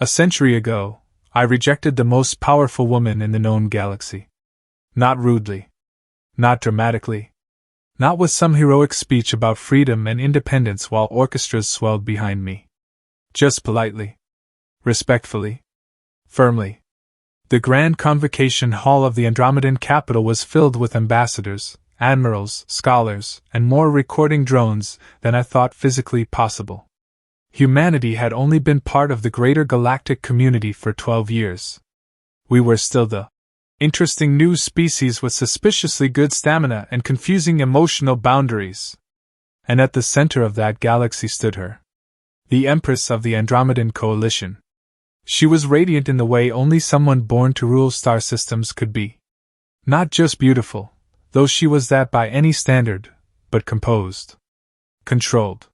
A century ago, I rejected the most powerful woman in the known galaxy. Not rudely. Not dramatically. Not with some heroic speech about freedom and independence while orchestras swelled behind me. Just politely. Respectfully. Firmly. The grand convocation hall of the Andromedan capital was filled with ambassadors, admirals, scholars, and more recording drones than I thought physically possible. Humanity had only been part of the greater galactic community for 12 years. We were still the interesting new species with suspiciously good stamina and confusing emotional boundaries. And at the center of that galaxy stood her, the Empress of the Andromedan Coalition. She was radiant in the way only someone born to rule star systems could be. Not just beautiful, though she was that by any standard, but composed. Controlled.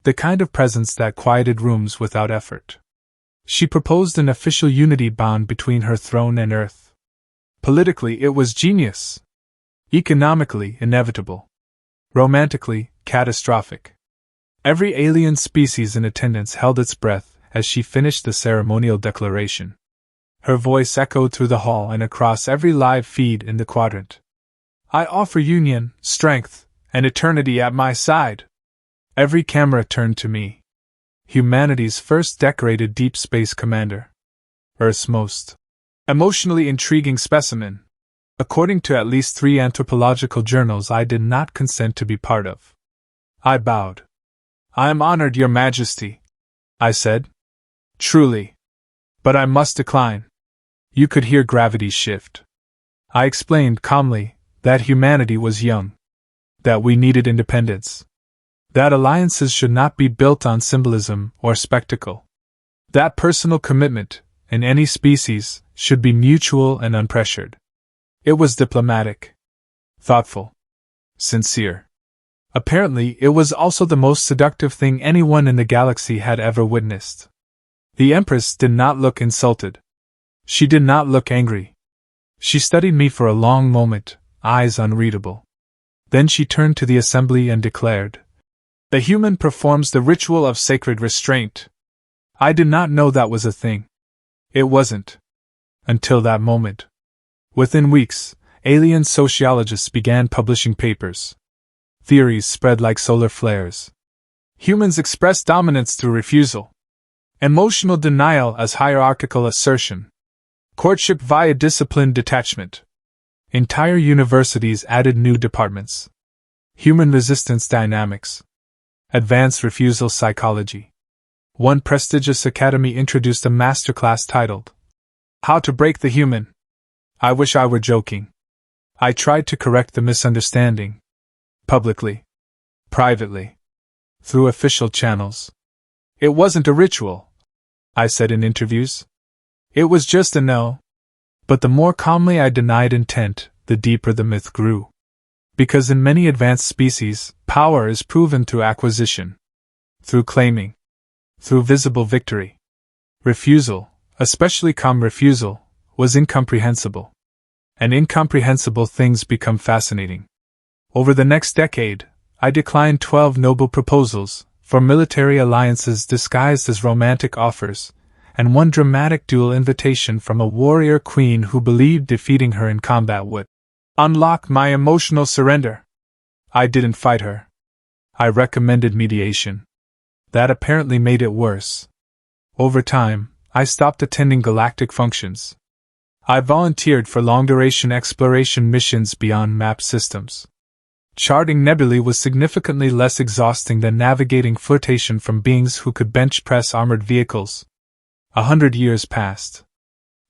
The kind of presence that quieted rooms without effort. She proposed an official unity bond between her throne and Earth. Politically, it was genius. Economically, inevitable. Romantically, catastrophic. Every alien species in attendance held its breath as she finished the ceremonial declaration. Her voice echoed through the hall and across every live feed in the quadrant. I offer union, strength, and eternity at my side. Every camera turned to me. Humanity's first decorated deep space commander. Earth's most emotionally intriguing specimen. According to at least 3 anthropological journals I did not consent to be part of. I bowed. I am honored, Your Majesty, I said. Truly. But I must decline. You could hear gravity shift. I explained calmly that humanity was young. That we needed independence. That alliances should not be built on symbolism or spectacle. That personal commitment, in any species, should be mutual and unpressured. It was diplomatic. Thoughtful. Sincere. Apparently, it was also the most seductive thing anyone in the galaxy had ever witnessed. The Empress did not look insulted. She did not look angry. She studied me for a long moment, eyes unreadable. Then she turned to the assembly and declared, "The human performs the ritual of sacred restraint." I did not know that was a thing. It wasn't. Until that moment. Within weeks, alien sociologists began publishing papers. Theories spread like solar flares. Humans express dominance through refusal. Emotional denial as hierarchical assertion. Courtship via disciplined detachment. Entire universities added new departments. Human resistance dynamics. Advanced refusal psychology. One prestigious academy introduced a masterclass titled, How to Break the Human. I wish I were joking. I tried to correct the misunderstanding. Publicly. Privately. Through official channels. It wasn't a ritual, I said in interviews. It was just a no. But the more calmly I denied intent, the deeper the myth grew. Because in many advanced species, power is proven through acquisition. Through claiming. Through visible victory. Refusal, especially calm refusal, was incomprehensible. And incomprehensible things become fascinating. Over the next decade, I declined 12 noble proposals, for military alliances disguised as romantic offers, and one dramatic duel invitation from a warrior queen who believed defeating her in combat would unlock my emotional surrender. I didn't fight her. I recommended mediation. That apparently made it worse. Over time, I stopped attending galactic functions. I volunteered for long-duration exploration missions beyond map systems. Charting nebulae was significantly less exhausting than navigating flotation from beings who could bench-press armored vehicles. 100 years passed.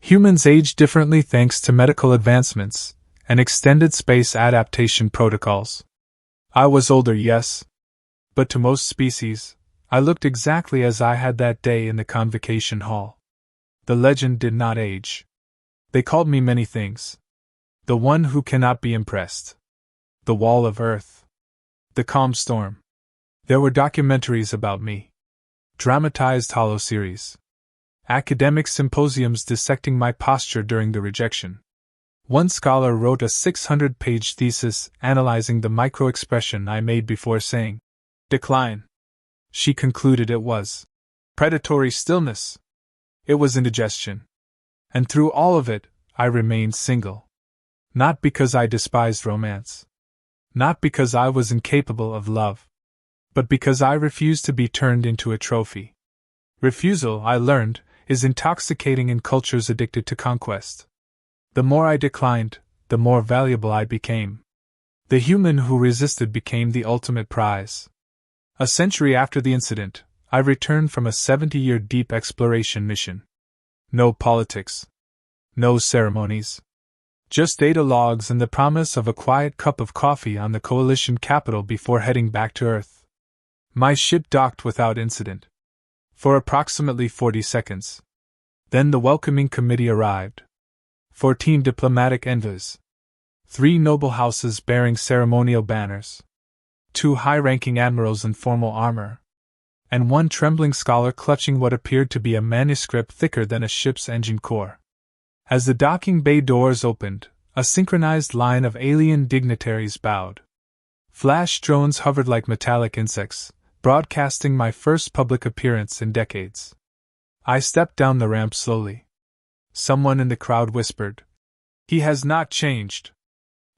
Humans aged differently thanks to medical advancements and extended space adaptation protocols. I was older, yes. But to most species, I looked exactly as I had that day in the convocation hall. The legend did not age. They called me many things. The one who cannot be impressed. The Wall of Earth. The Calm Storm. There were documentaries about me. Dramatized holo-series. Academic symposiums dissecting my posture during the rejection. One scholar wrote a 600-page thesis analyzing the micro-expression I made before saying, "Decline." She concluded it was predatory stillness. It was indigestion. And through all of it, I remained single. Not because I despised romance. Not because I was incapable of love. But because I refused to be turned into a trophy. Refusal, I learned, is intoxicating in cultures addicted to conquest. The more I declined, the more valuable I became. The human who resisted became the ultimate prize. A century after the incident, I returned from a 70-year deep exploration mission. No politics. No ceremonies. Just data logs and the promise of a quiet cup of coffee on the Coalition capital before heading back to Earth. My ship docked without incident. For approximately 40 seconds. Then the welcoming committee arrived. 14 diplomatic envoys. 3 noble houses bearing ceremonial banners. 2 high-ranking admirals in formal armor. And 1 trembling scholar clutching what appeared to be a manuscript thicker than a ship's engine core. As the docking bay doors opened, a synchronized line of alien dignitaries bowed. Flash drones hovered like metallic insects, broadcasting my first public appearance in decades. I stepped down the ramp slowly. Someone in the crowd whispered, "He has not changed."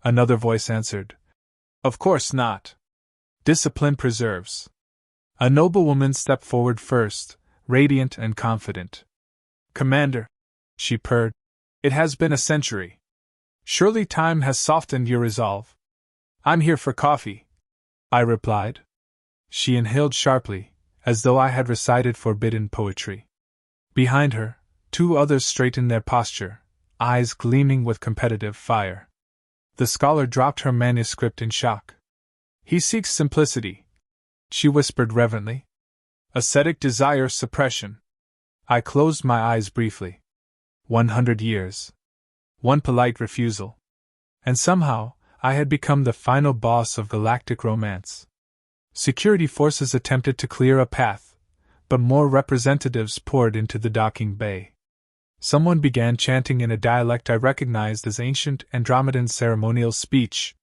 Another voice answered, "Of course not. Discipline preserves." A noblewoman stepped forward first, radiant and confident. "Commander," she purred, "it has been a century. Surely time has softened your resolve." "I'm here for coffee," I replied. She inhaled sharply, as though I had recited forbidden poetry. Behind her, 2 others straightened their posture, eyes gleaming with competitive fire. The scholar dropped her manuscript in shock. "He seeks simplicity," she whispered reverently. "Ascetic desire suppression." I closed my eyes briefly. 100 years. 1 polite refusal. And somehow, I had become the final boss of galactic romance. Security forces attempted to clear a path, but more representatives poured into the docking bay. Someone began chanting in a dialect I recognized as ancient Andromedan ceremonial speech.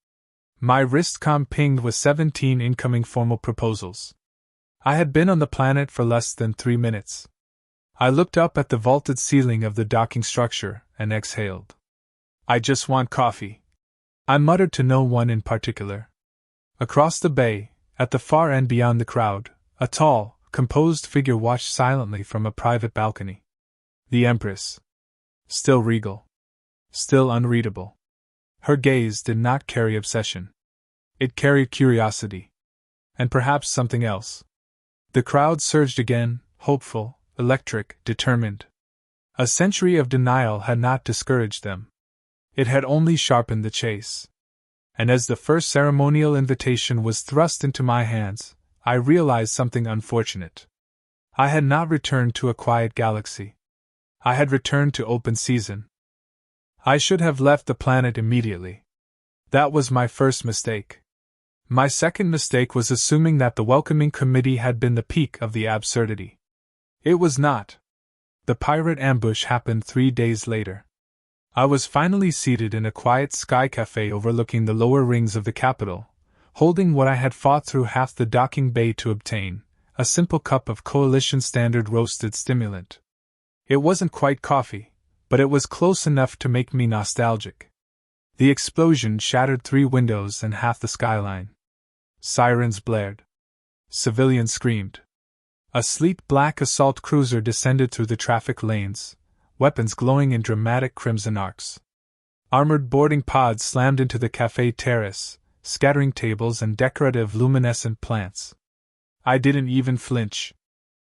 My wristcom pinged with 17 incoming formal proposals. I had been on the planet for less than 3 minutes. I looked up at the vaulted ceiling of the docking structure and exhaled. "I just want coffee," I muttered to no one in particular. Across the bay, at the far end beyond the crowd, a tall, composed figure watched silently from a private balcony. The Empress. Still regal. Still unreadable. Her gaze did not carry obsession. It carried curiosity. And perhaps something else. The crowd surged again, hopeful, electric, determined. A century of denial had not discouraged them. It had only sharpened the chase. And as the first ceremonial invitation was thrust into my hands, I realized something unfortunate. I had not returned to a quiet galaxy. I had returned to open season. I should have left the planet immediately. That was my first mistake. My second mistake was assuming that the welcoming committee had been the peak of the absurdity. It was not. The pirate ambush happened 3 days later. I was finally seated in a quiet sky cafe overlooking the lower rings of the capital, holding what I had fought through half the docking bay to obtain, a simple cup of Coalition Standard roasted stimulant. It wasn't quite coffee, but it was close enough to make me nostalgic. The explosion shattered 3 windows and half the skyline. Sirens blared. Civilians screamed. A sleek black assault cruiser descended through the traffic lanes, weapons glowing in dramatic crimson arcs. Armored boarding pods slammed into the cafe terrace, scattering tables and decorative luminescent plants. I didn't even flinch.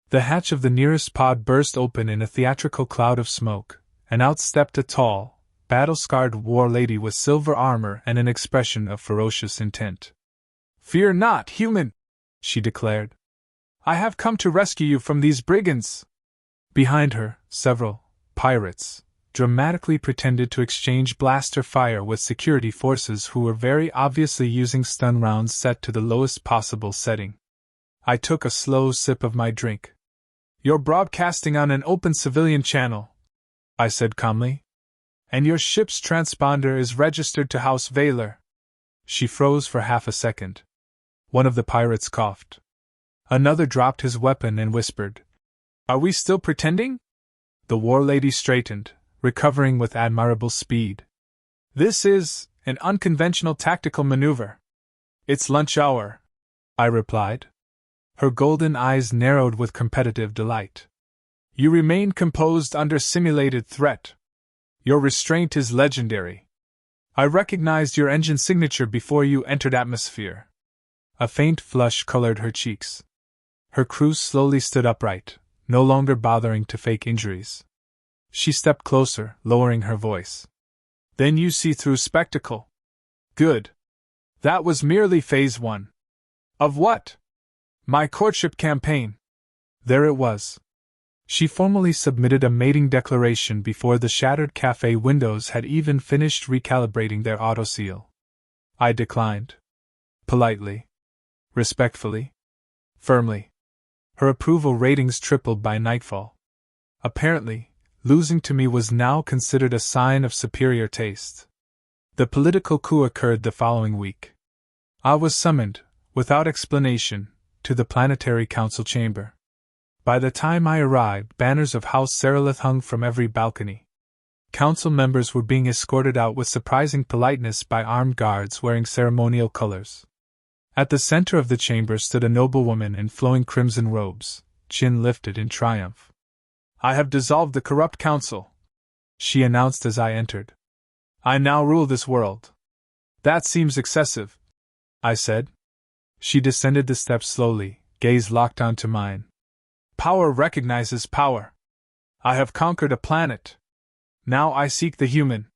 The hatch of the nearest pod burst open in a theatrical cloud of smoke, and out stepped a tall, battle-scarred war lady with silver armor and an expression of ferocious intent. "Fear not, human," she declared. "I have come to rescue you from these brigands." Behind her, several pirates dramatically pretended to exchange blaster fire with security forces who were very obviously using stun rounds set to the lowest possible setting. I took a slow sip of my drink. "You're broadcasting on an open civilian channel," I said calmly. "And your ship's transponder is registered to House Vaylor." She froze for half a second. One of the pirates coughed. Another dropped his weapon and whispered, "Are we still pretending?" The war lady straightened, recovering with admirable speed. This is an unconventional tactical maneuver. It's lunch hour, I replied. Her golden eyes narrowed with competitive delight. You remain composed under simulated threat. Your restraint is legendary. I recognized your engine signature before you entered atmosphere. A faint flush colored her cheeks. Her crew slowly stood upright, no longer bothering to fake injuries. She stepped closer, lowering her voice. Then you see through spectacle. Good. That was merely phase 1. Of what? My courtship campaign. There it was. She formally submitted a mating declaration before the shattered cafe windows had even finished recalibrating their autoseal. I declined. Politely. Respectfully. Firmly. Her approval ratings tripled by nightfall. Apparently, losing to me was now considered a sign of superior taste. The political coup occurred the following week. I was summoned, without explanation, to the Planetary Council chamber. By the time I arrived, banners of House Seralith hung from every balcony. Council members were being escorted out with surprising politeness by armed guards wearing ceremonial colors. At the center of the chamber stood a noblewoman in flowing crimson robes, chin lifted in triumph. I have dissolved the corrupt council, she announced as I entered. I now rule this world. That seems excessive, I said. She descended the steps slowly, gaze locked onto mine. Power recognizes power. I have conquered a planet. Now I seek the human.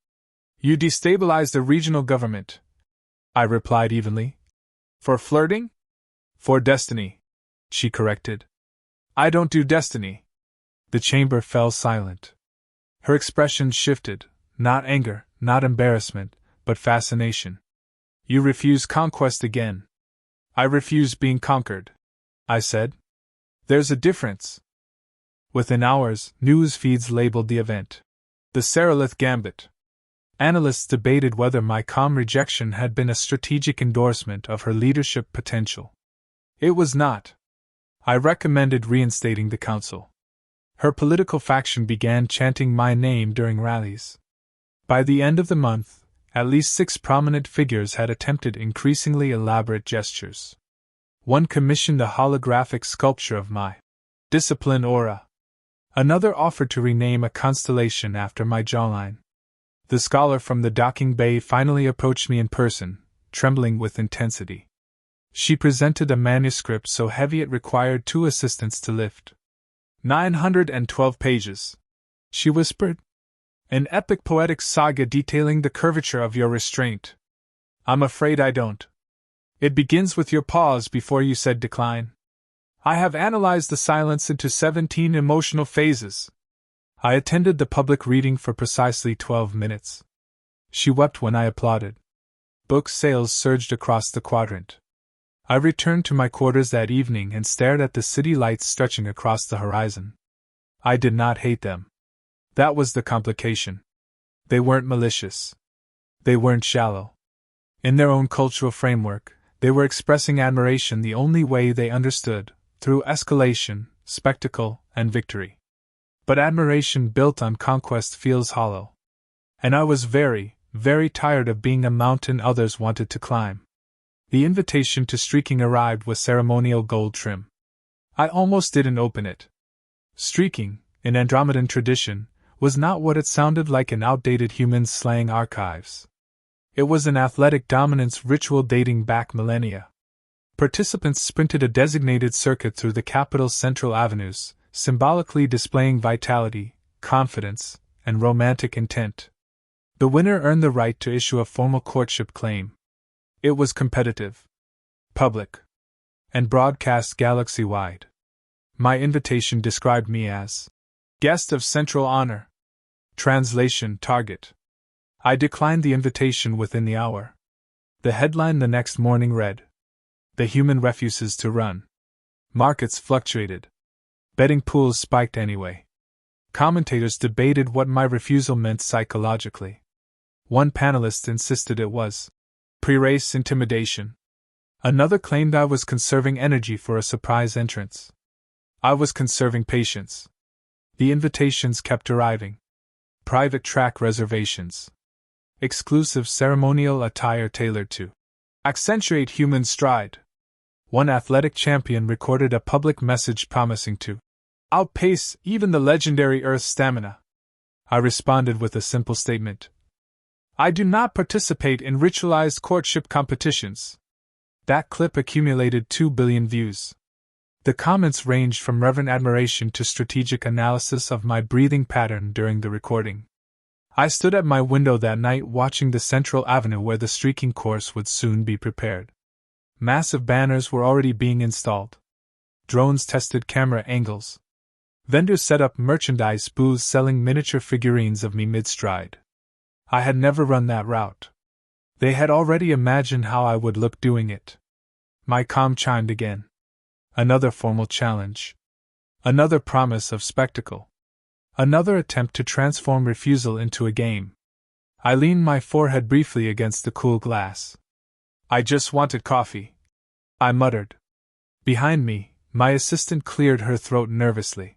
You destabilized a regional government, I replied evenly. For flirting? For destiny, she corrected. I don't do destiny. The chamber fell silent. Her expression shifted, not anger, not embarrassment, but fascination. You refuse conquest again. I refuse being conquered, I said. There's a difference. Within hours, news feeds labeled the event the Seralith Gambit. Analysts debated whether my calm rejection had been a strategic endorsement of her leadership potential. It was not. I recommended reinstating the council. Her political faction began chanting my name during rallies. By the end of the month, at least 6 prominent figures had attempted increasingly elaborate gestures. One commissioned a holographic sculpture of my discipline aura. Another offered to rename a constellation after my jawline. The scholar from the docking bay finally approached me in person, trembling with intensity. She presented a manuscript so heavy it required 2 assistants to lift. 912 pages, she whispered. An epic poetic saga detailing the curvature of your restraint. I'm afraid I don't. It begins with your pause before you said decline. I have analyzed the silence into 17 emotional phases. I attended the public reading for precisely 12 minutes. She wept when I applauded. Book sales surged across the quadrant. I returned to my quarters that evening and stared at the city lights stretching across the horizon. I did not hate them. That was the complication. They weren't malicious. They weren't shallow. In their own cultural framework, they were expressing admiration the only way they understood, through escalation, spectacle, and victory. But admiration built on conquest feels hollow. And I was very, very tired of being a mountain others wanted to climb. The invitation to streaking arrived with ceremonial gold trim. I almost didn't open it. Streaking, in Andromedan tradition, was not what it sounded like in outdated human slang archives. It was an athletic dominance ritual dating back millennia. Participants sprinted a designated circuit through the capital's central avenues, symbolically displaying vitality, confidence, and romantic intent. The winner earned the right to issue a formal courtship claim. It was competitive, public, and broadcast galaxy-wide. My invitation described me as guest of central honor. Translation: target. I declined the invitation within the hour. The headline the next morning read, "The human refuses to run." Markets fluctuated. Betting pools spiked anyway. Commentators debated what my refusal meant psychologically. One panelist insisted it was pre-race intimidation. Another claimed I was conserving energy for a surprise entrance. I was conserving patience. The invitations kept arriving. Private track reservations. Exclusive ceremonial attire tailored to accentuate human stride. One athletic champion recorded a public message promising to outpace even the legendary Earth stamina. I responded with a simple statement. I do not participate in ritualized courtship competitions. That clip accumulated 2 billion views. The comments ranged from reverent admiration to strategic analysis of my breathing pattern during the recording. I stood at my window that night watching the central avenue where the streaking course would soon be prepared. Massive banners were already being installed. Drones tested camera angles. Vendors set up merchandise booths selling miniature figurines of me mid-stride. I had never run that route. They had already imagined how I would look doing it. My comm chimed again. Another formal challenge. Another promise of spectacle. Another attempt to transform refusal into a game. I leaned my forehead briefly against the cool glass. I just wanted coffee, I muttered. Behind me, my assistant cleared her throat nervously.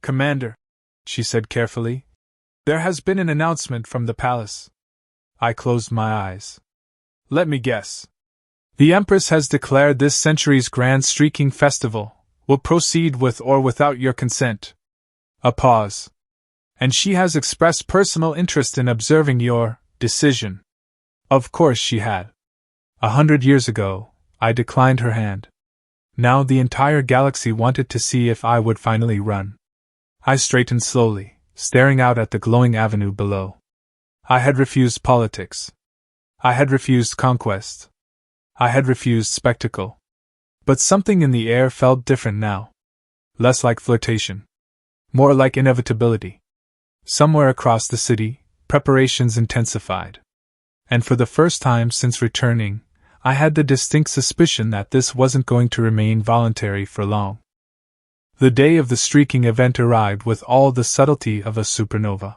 Commander, she said carefully, there has been an announcement from the palace. I closed my eyes. Let me guess. The Empress has declared this century's grand streaking festival will proceed with or without your consent. A pause. And she has expressed personal interest in observing your decision. Of course she had. 100 years ago, I declined her hand. Now the entire galaxy wanted to see if I would finally run. I straightened slowly, staring out at the glowing avenue below. I had refused politics. I had refused conquest. I had refused spectacle. But something in the air felt different now. Less like flirtation. More like inevitability. Somewhere across the city, preparations intensified. And for the first time since returning, I had the distinct suspicion that this wasn't going to remain voluntary for long. The day of the streaking event arrived with all the subtlety of a supernova.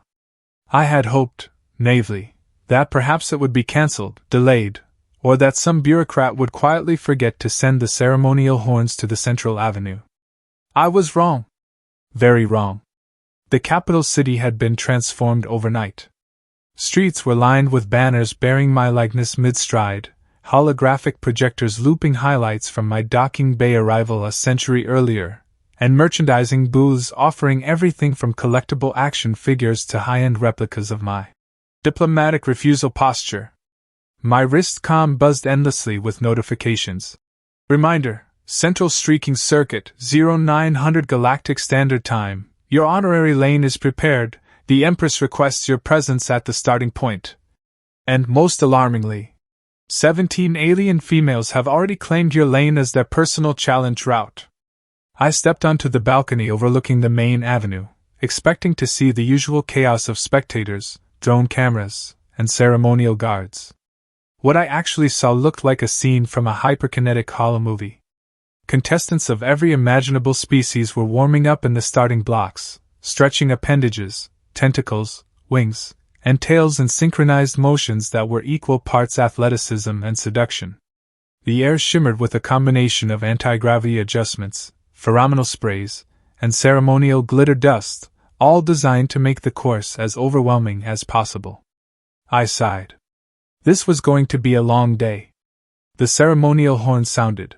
I had hoped, naively, that perhaps it would be cancelled, delayed, or that some bureaucrat would quietly forget to send the ceremonial horns to the central avenue. I was wrong. Very wrong. The capital city had been transformed overnight. Streets were lined with banners bearing my likeness mid-stride, holographic projectors looping highlights from my docking bay arrival a century earlier, and merchandising booths offering everything from collectible action figures to high-end replicas of my diplomatic refusal posture. My wrist comm buzzed endlessly with notifications. Reminder, Central Streaking Circuit, 0900 Galactic Standard Time. Your honorary lane is prepared. The Empress requests your presence at the starting point. And most alarmingly, 17 alien females have already claimed your lane as their personal challenge route. I stepped onto the balcony overlooking the main avenue, expecting to see the usual chaos of spectators, drone cameras, and ceremonial guards. What I actually saw looked like a scene from a hyperkinetic holo movie. Contestants of every imaginable species were warming up in the starting blocks, stretching appendages, tentacles, wings, and tails in synchronized motions that were equal parts athleticism and seduction. The air shimmered with a combination of anti-gravity adjustments, pheromonal sprays, and ceremonial glitter dust, all designed to make the course as overwhelming as possible. I sighed. This was going to be a long day. The ceremonial horn sounded.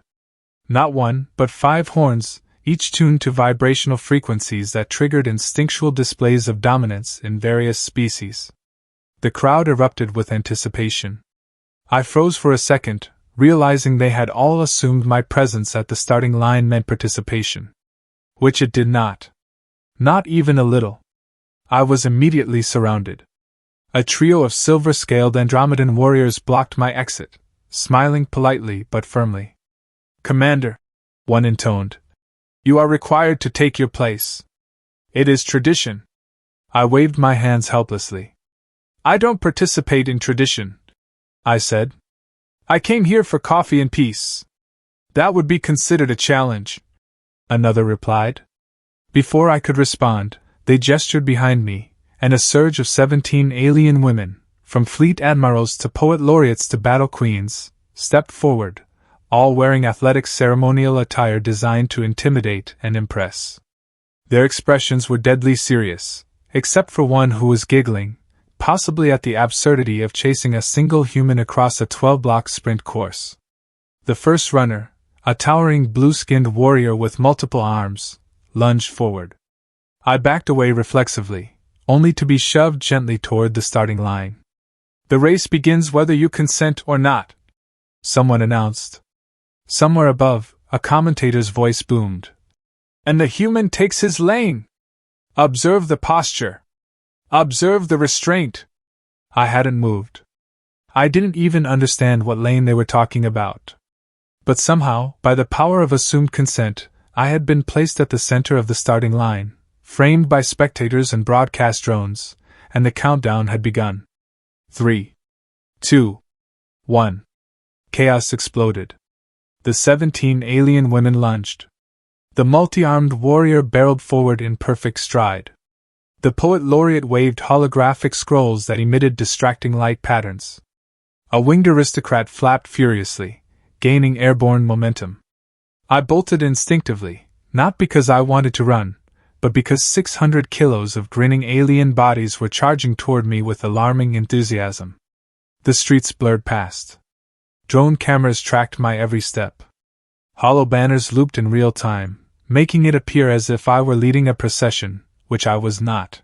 Not one, but 5 horns, each tuned to vibrational frequencies that triggered instinctual displays of dominance in various species. The crowd erupted with anticipation. I froze for a second, realizing they had all assumed my presence at the starting line meant participation. Which it did not. Not even a little. I was immediately surrounded. A trio of silver-scaled Andromedan warriors blocked my exit, smiling politely but firmly. Commander, one intoned, you are required to take your place. It is tradition. I waved my hands helplessly. I don't participate in tradition, I said. I came here for coffee and peace. That would be considered a challenge, another replied. Before I could respond, they gestured behind me, and a surge of 17 alien women, from fleet admirals to poet laureates to battle queens, stepped forward, all wearing athletic ceremonial attire designed to intimidate and impress. Their expressions were deadly serious, except for one who was giggling, possibly at the absurdity of chasing a single human across a 12-block sprint course. The first runner, a towering blue-skinned warrior with multiple arms, lunged forward. I backed away reflexively, only to be shoved gently toward the starting line. "The race begins whether you consent or not," someone announced. Somewhere above, a commentator's voice boomed. "And the human takes his lane. Observe the posture. Observe the restraint." I hadn't moved. I didn't even understand what lane they were talking about. But somehow, by the power of assumed consent, I had been placed at the center of the starting line, framed by spectators and broadcast drones, and the countdown had begun. 3, 2, 1. Chaos exploded. The 17 alien women lunged. The multi-armed warrior barreled forward in perfect stride. The poet laureate waved holographic scrolls that emitted distracting light patterns. A winged aristocrat flapped furiously, gaining airborne momentum. I bolted instinctively, not because I wanted to run, but because 600 kilos of grinning alien bodies were charging toward me with alarming enthusiasm. The streets blurred past. Drone cameras tracked my every step. Hollow banners looped in real time, making it appear as if I were leading a procession, which I was not.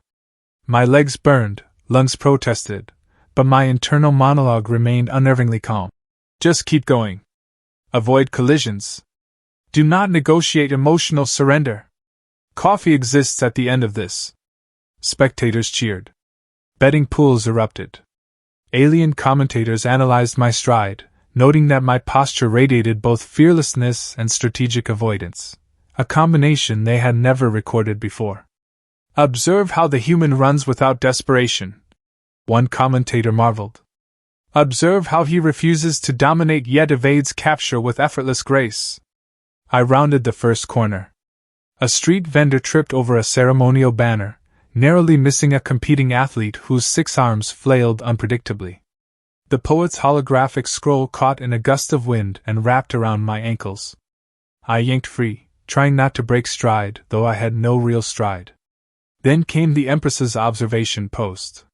My legs burned, lungs protested, but my internal monologue remained unnervingly calm. "Just keep going. Avoid collisions. Do not negotiate emotional surrender. Coffee exists at the end of this." Spectators cheered. Betting pools erupted. Alien commentators analyzed my stride, noting that my posture radiated both fearlessness and strategic avoidance, a combination they had never recorded before. "Observe how the human runs without desperation," one commentator marveled. "Observe how he refuses to dominate yet evades capture with effortless grace." I rounded the first corner. A street vendor tripped over a ceremonial banner, narrowly missing a competing athlete whose 6 arms flailed unpredictably. The poet's holographic scroll caught in a gust of wind and wrapped around my ankles. I yanked free, trying not to break stride, though I had no real stride. Then came the Empress's observation post.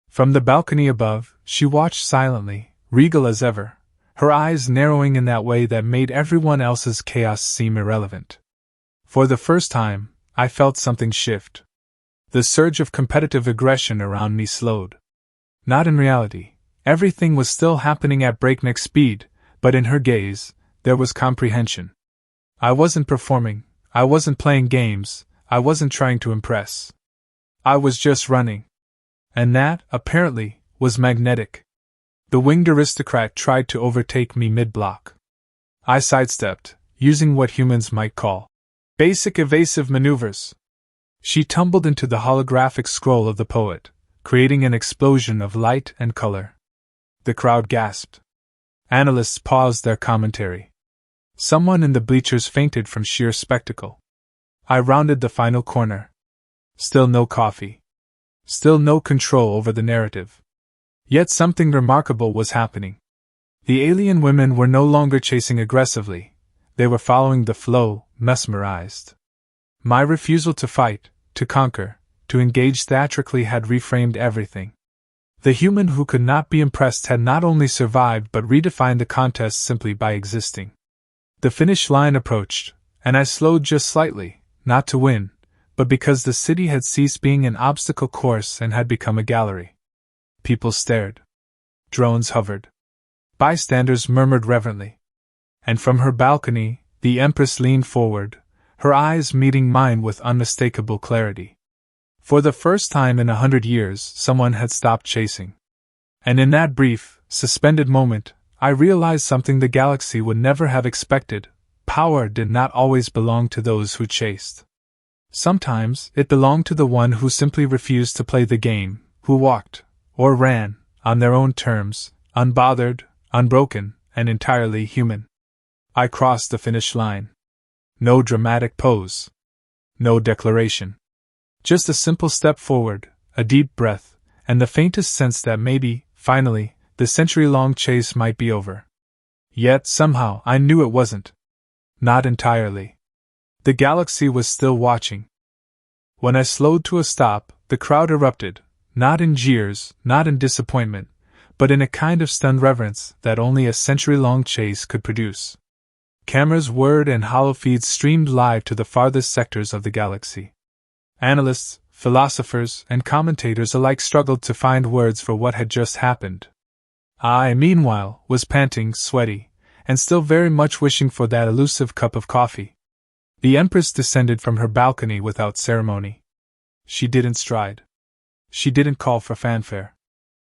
From the balcony above, she watched silently, regal as ever, her eyes narrowing in that way that made everyone else's chaos seem irrelevant. For the first time, I felt something shift. The surge of competitive aggression around me slowed. Not in reality. Everything was still happening at breakneck speed, but in her gaze, there was comprehension. I wasn't performing, I wasn't playing games, I wasn't trying to impress. I was just running. And that, apparently, was magnetic. The winged aristocrat tried to overtake me mid-block. I sidestepped, using what humans might call basic evasive maneuvers. She tumbled into the holographic scroll of the poet, creating an explosion of light and color. The crowd gasped. Analysts paused their commentary. Someone in the bleachers fainted from sheer spectacle. I rounded the final corner. Still no coffee. Still no control over the narrative. Yet something remarkable was happening. The alien women were no longer chasing aggressively. They were following the flow, mesmerized. My refusal to fight, to conquer, to engage theatrically had reframed everything. The human who could not be impressed had not only survived but redefined the contest simply by existing. The finish line approached, and I slowed just slightly, not to win, but because the city had ceased being an obstacle course and had become a gallery. People stared. Drones hovered. Bystanders murmured reverently. And from her balcony, the Empress leaned forward, her eyes meeting mine with unmistakable clarity. For the first time in 100 years, someone had stopped chasing. And in that brief, suspended moment, I realized something the galaxy would never have expected. Power did not always belong to those who chased. Sometimes, it belonged to the one who simply refused to play the game, who walked, or ran, on their own terms, unbothered, unbroken, and entirely human. I crossed the finish line. No dramatic pose. No declaration. Just a simple step forward, a deep breath, and the faintest sense that maybe, finally, the century-long chase might be over. Yet, somehow, I knew it wasn't. Not entirely. The galaxy was still watching. When I slowed to a stop, the crowd erupted, not in jeers, not in disappointment, but in a kind of stunned reverence that only a century-long chase could produce. Cameras whirred and hollow feeds streamed live to the farthest sectors of the galaxy. Analysts, philosophers, and commentators alike struggled to find words for what had just happened. I, meanwhile, was panting, sweaty, and still very much wishing for that elusive cup of coffee. The Empress descended from her balcony without ceremony. She didn't stride. She didn't call for fanfare.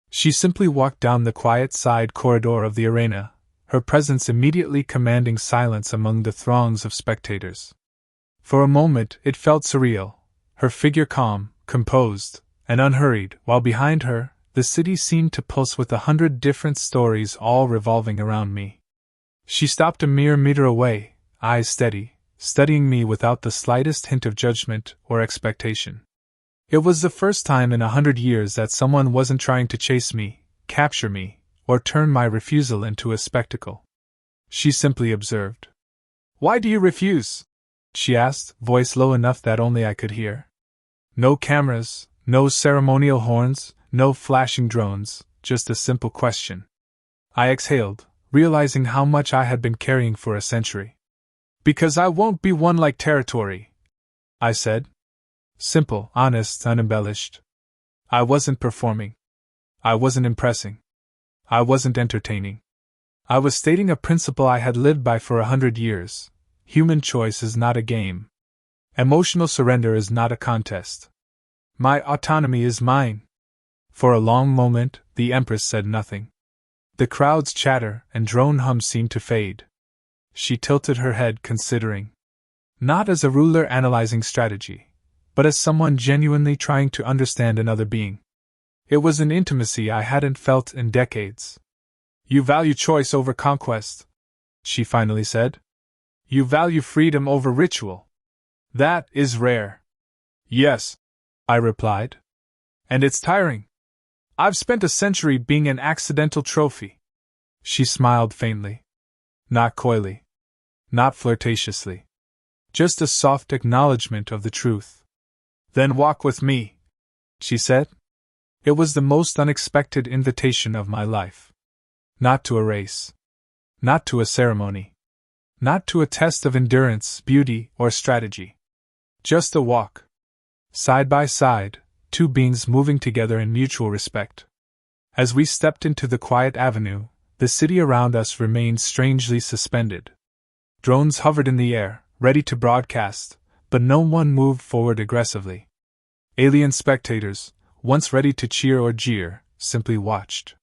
She simply walked down the quiet side corridor of the arena, her presence immediately commanding silence among the throngs of spectators. For a moment it felt surreal, her figure calm, composed, and unhurried, while behind her, the city seemed to pulse with 100 different stories all revolving around me. She stopped a mere meter away, eyes steady, studying me without the slightest hint of judgment or expectation. It was the first time in 100 years that someone wasn't trying to chase me, capture me, or turn my refusal into a spectacle. She simply observed. "Why do you refuse?" she asked, voice low enough that only I could hear. No cameras, no ceremonial horns, no flashing drones, just a simple question. I exhaled, realizing how much I had been carrying for a century. "Because I won't be won like territory," I said. Simple, honest, unembellished. I wasn't performing. I wasn't impressing. I wasn't entertaining. I was stating a principle I had lived by for 100 years. Human choice is not a game. Emotional surrender is not a contest. My autonomy is mine. For a long moment, the Empress said nothing. The crowd's chatter and drone hum seemed to fade. She tilted her head, considering. Not as a ruler analyzing strategy, but as someone genuinely trying to understand another being. It was an intimacy I hadn't felt in decades. "You value choice over conquest," she finally said. "You value freedom over ritual. That is rare." "Yes," I replied. "And it's tiring. I've spent a century being an accidental trophy." She smiled faintly. Not coyly. Not flirtatiously. Just a soft acknowledgement of the truth. "Then walk with me," she said. It was the most unexpected invitation of my life. Not to a race. Not to a ceremony. Not to a test of endurance, beauty, or strategy. Just a walk. Side by side, two beings moving together in mutual respect. As we stepped into the quiet avenue, the city around us remained strangely suspended. Drones hovered in the air, ready to broadcast, but no one moved forward aggressively. Alien spectators, once ready to cheer or jeer, simply watched.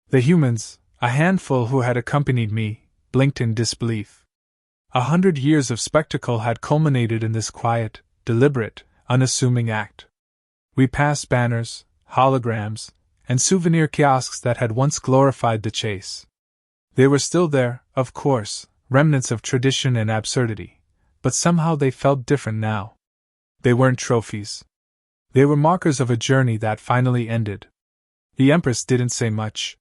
The humans, a handful who had accompanied me, blinked in disbelief. 100 years of spectacle had culminated in this quiet, deliberate, unassuming act. We passed banners, holograms, and souvenir kiosks that had once glorified the chase. They were still there, of course, remnants of tradition and absurdity, but somehow they felt different now. They weren't trophies. They were markers of a journey that finally ended. The Empress didn't say much.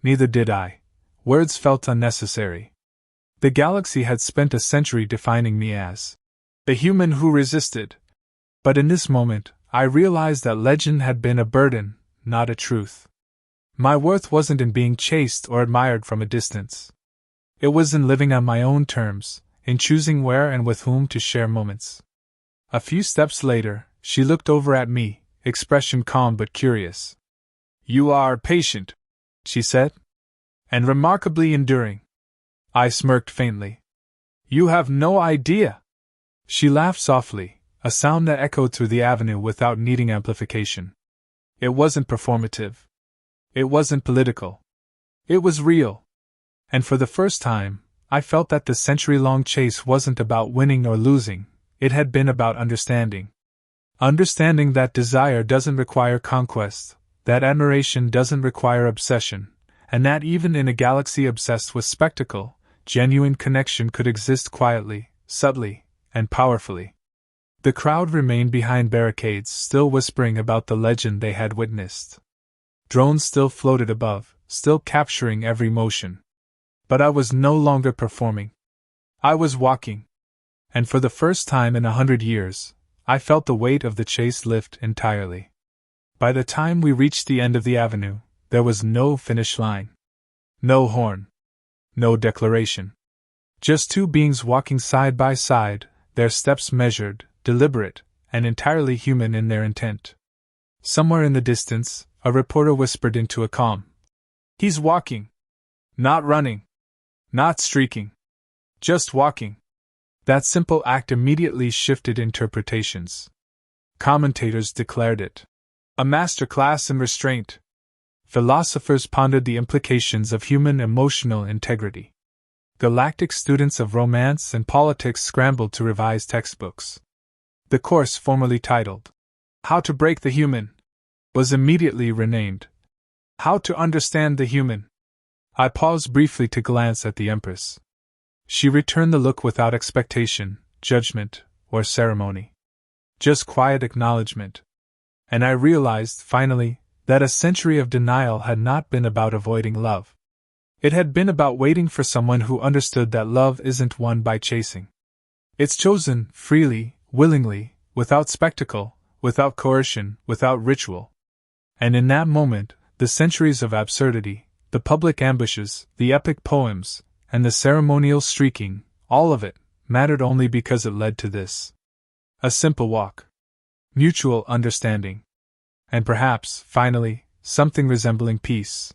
Neither did I. Words felt unnecessary. The galaxy had spent a century defining me as the human who resisted. But in this moment, I realized that legend had been a burden, not a truth. My worth wasn't in being chased or admired from a distance. It was in living on my own terms, in choosing where and with whom to share moments. A few steps later, she looked over at me, expression calm but curious. "You are patient," she said, "and remarkably enduring." I smirked faintly. "You have no idea." She laughed softly, a sound that echoed through the avenue without needing amplification. It wasn't performative. It wasn't political. It was real. And for the first time, I felt that the century-long chase wasn't about winning or losing, it had been about understanding. Understanding that desire doesn't require conquest, that admiration doesn't require obsession, and that even in a galaxy obsessed with spectacle, genuine connection could exist quietly, subtly, and powerfully. The crowd remained behind barricades, still whispering about the legend they had witnessed. Drones still floated above, still capturing every motion. But I was no longer performing. I was walking. And for the first time in 100 years, I felt the weight of the chase lift entirely. By the time we reached the end of the avenue, there was no finish line. No horn. No declaration. Just two beings walking side by side, their steps measured, deliberate, and entirely human in their intent. Somewhere in the distance, a reporter whispered into a calm. "He's walking. Not running. Not streaking. Just walking." That simple act immediately shifted interpretations. Commentators declared it a master class in restraint. Philosophers pondered the implications of human emotional integrity. Galactic students of romance and politics scrambled to revise textbooks. The course, formerly titled How to Break the Human, was immediately renamed How to Understand the Human. I paused briefly to glance at the Empress. She returned the look without expectation, judgment, or ceremony. Just quiet acknowledgement. And I realized, finally, that a century of denial had not been about avoiding love. It had been about waiting for someone who understood that love isn't won by chasing. It's chosen, freely, willingly, without spectacle, without coercion, without ritual. And in that moment, the centuries of absurdity, the public ambushes, the epic poems, and the ceremonial streaking, all of it, mattered only because it led to this. A simple walk. Mutual understanding. And perhaps, finally, something resembling peace.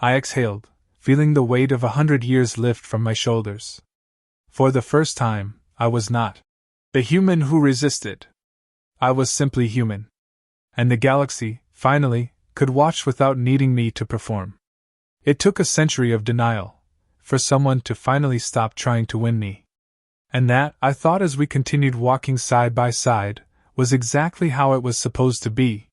I exhaled, feeling the weight of 100 years lift from my shoulders. For the first time, I was not the human who resisted. I was simply human. And the galaxy, finally, could watch without needing me to perform. It took a century of denial for someone to finally stop trying to win me. And that, I thought as we continued walking side by side, was exactly how it was supposed to be.